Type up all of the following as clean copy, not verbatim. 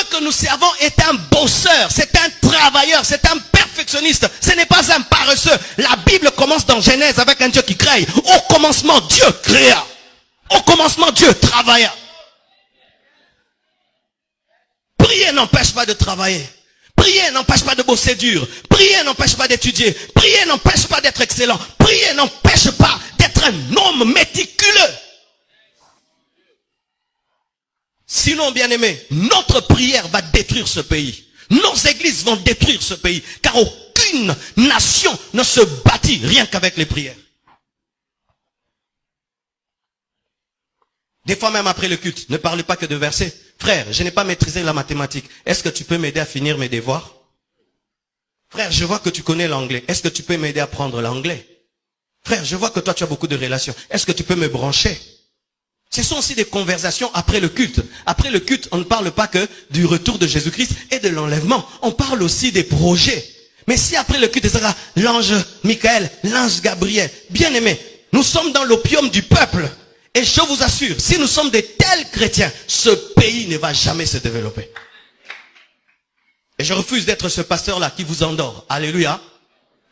que nous servons est un bosseur, c'est un travailleur, c'est un perfectionniste. Ce n'est pas un paresseux. La Bible commence dans Genèse avec un Dieu qui crée. Au commencement, Dieu créa. Au commencement, Dieu travailla. Prier n'empêche pas de travailler. Prier n'empêche pas de bosser dur. Prier n'empêche pas d'étudier. Prier n'empêche pas d'être excellent. Prier n'empêche pas d'être un homme méticuleux. Sinon, bien-aimé, notre prière va détruire ce pays. Nos églises vont détruire ce pays. Car aucune nation ne se bâtit rien qu'avec les prières. Des fois même après le culte, ne parlez pas que de versets. Frère, je n'ai pas maîtrisé la mathématique. Est-ce que tu peux m'aider à finir mes devoirs? Frère, je vois que tu connais l'anglais. Est-ce que tu peux m'aider à apprendre l'anglais? Frère, je vois que toi tu as beaucoup de relations. Est-ce que tu peux me brancher? Ce sont aussi des conversations après le culte. Après le culte, on ne parle pas que du retour de Jésus-Christ et de l'enlèvement. On parle aussi des projets. Mais si après le culte, ce sera l'ange Michael, l'ange Gabriel, bien aimé, nous sommes dans l'opium du peuple. Et je vous assure, si nous sommes des tels chrétiens, ce pays ne va jamais se développer. Et je refuse d'être ce pasteur-là qui vous endort. Alléluia.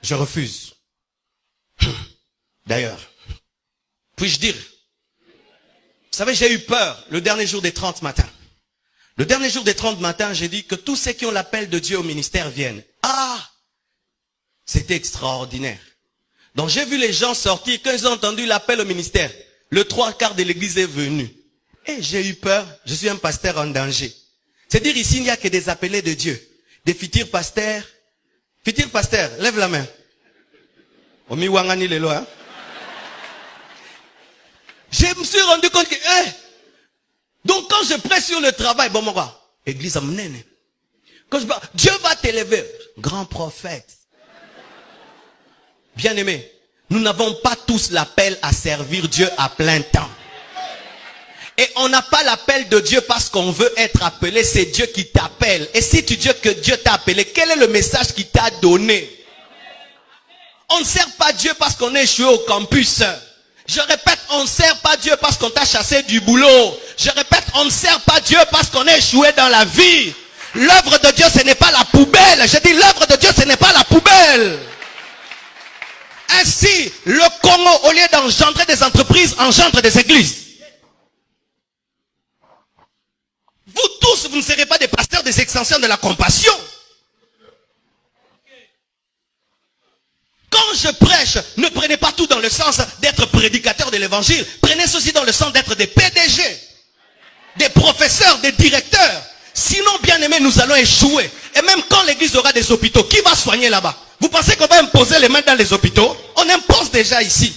Je refuse. D'ailleurs, puis-je dire, vous savez, j'ai eu peur le dernier jour des 30 matins. Le dernier jour des 30 matins, j'ai dit que tous ceux qui ont l'appel de Dieu au ministère viennent. Ah! C'était extraordinaire. Donc j'ai vu les gens sortir, quand ils ont entendu l'appel au ministère, le 3/4 de l'église est venu. Et j'ai eu peur, je suis un pasteur en danger. C'est-à-dire ici, il n'y a que des appelés de Dieu. Des futurs pasteurs. Futurs pasteurs, lève la main. Omi wangani lelo, hein? Je me suis rendu compte que, donc quand je prêche sur le travail, bon, moi, église amène. Quand je Dieu va t'élever, grand prophète. Bien aimé, nous n'avons pas tous l'appel à servir Dieu à plein temps. Et on n'a pas l'appel de Dieu parce qu'on veut être appelé, c'est Dieu qui t'appelle. Et si tu dis que Dieu t'a appelé, quel est le message qu'il t'a donné? On ne sert pas Dieu parce qu'on est échoué au campus. Je répète, on ne sert pas Dieu parce qu'on t'a chassé du boulot. Je répète, on ne sert pas Dieu parce qu'on est échoué dans la vie. L'œuvre de Dieu, ce n'est pas la poubelle. Je dis, l'œuvre de Dieu, ce n'est pas la poubelle. Ainsi, le Congo, au lieu d'engendrer des entreprises, engendre des églises. Vous tous, vous ne serez pas des pasteurs, des extensions de la compassion. Quand je prêche, ne prenez pas tout dans le sens d'être prédicateur de l'évangile. Prenez ceci dans le sens d'être des PDG, des professeurs, des directeurs. Sinon, bien aimé, nous allons échouer. Et même quand l'église aura des hôpitaux, qui va soigner là-bas? Vous pensez qu'on va imposer les mains dans les hôpitaux? On impose déjà ici.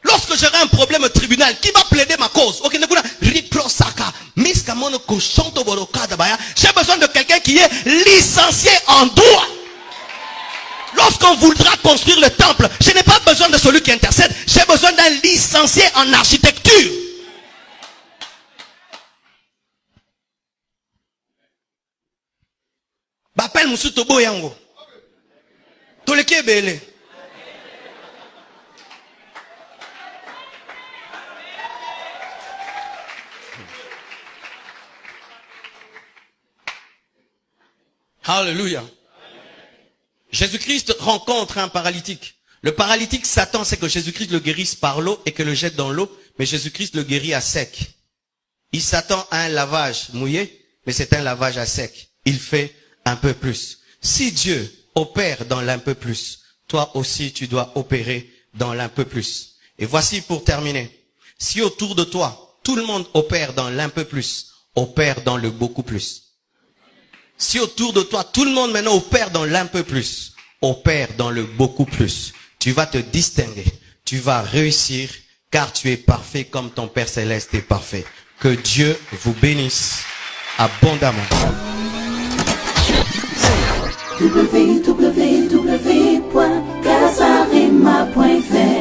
Lorsque j'aurai un problème au tribunal, qui va plaider ma cause? J'ai besoin de quelqu'un qui est licencié en droit. Lorsqu'on voudra construire le temple, je n'ai pas besoin de celui qui intercède. J'ai besoin d'un licencié en architecture. Bapel Musuto Boyango. Toleke Bele. Alléluia. Jésus-Christ rencontre un paralytique. Le paralytique s'attend, c'est que Jésus-Christ le guérisse par l'eau et que le jette dans l'eau, mais Jésus-Christ le guérit à sec. Il s'attend à un lavage mouillé, mais c'est un lavage à sec. Il fait un peu plus. Si Dieu opère dans l'un peu plus, toi aussi tu dois opérer dans l'un peu plus. Et voici pour terminer. Si autour de toi, tout le monde opère dans l'un peu plus, opère dans le beaucoup plus. Si autour de toi, tout le monde maintenant opère dans l'un peu plus, opère dans le beaucoup plus, tu vas te distinguer, tu vas réussir, car tu es parfait comme ton Père Céleste est parfait. Que Dieu vous bénisse abondamment. www.casarima.fr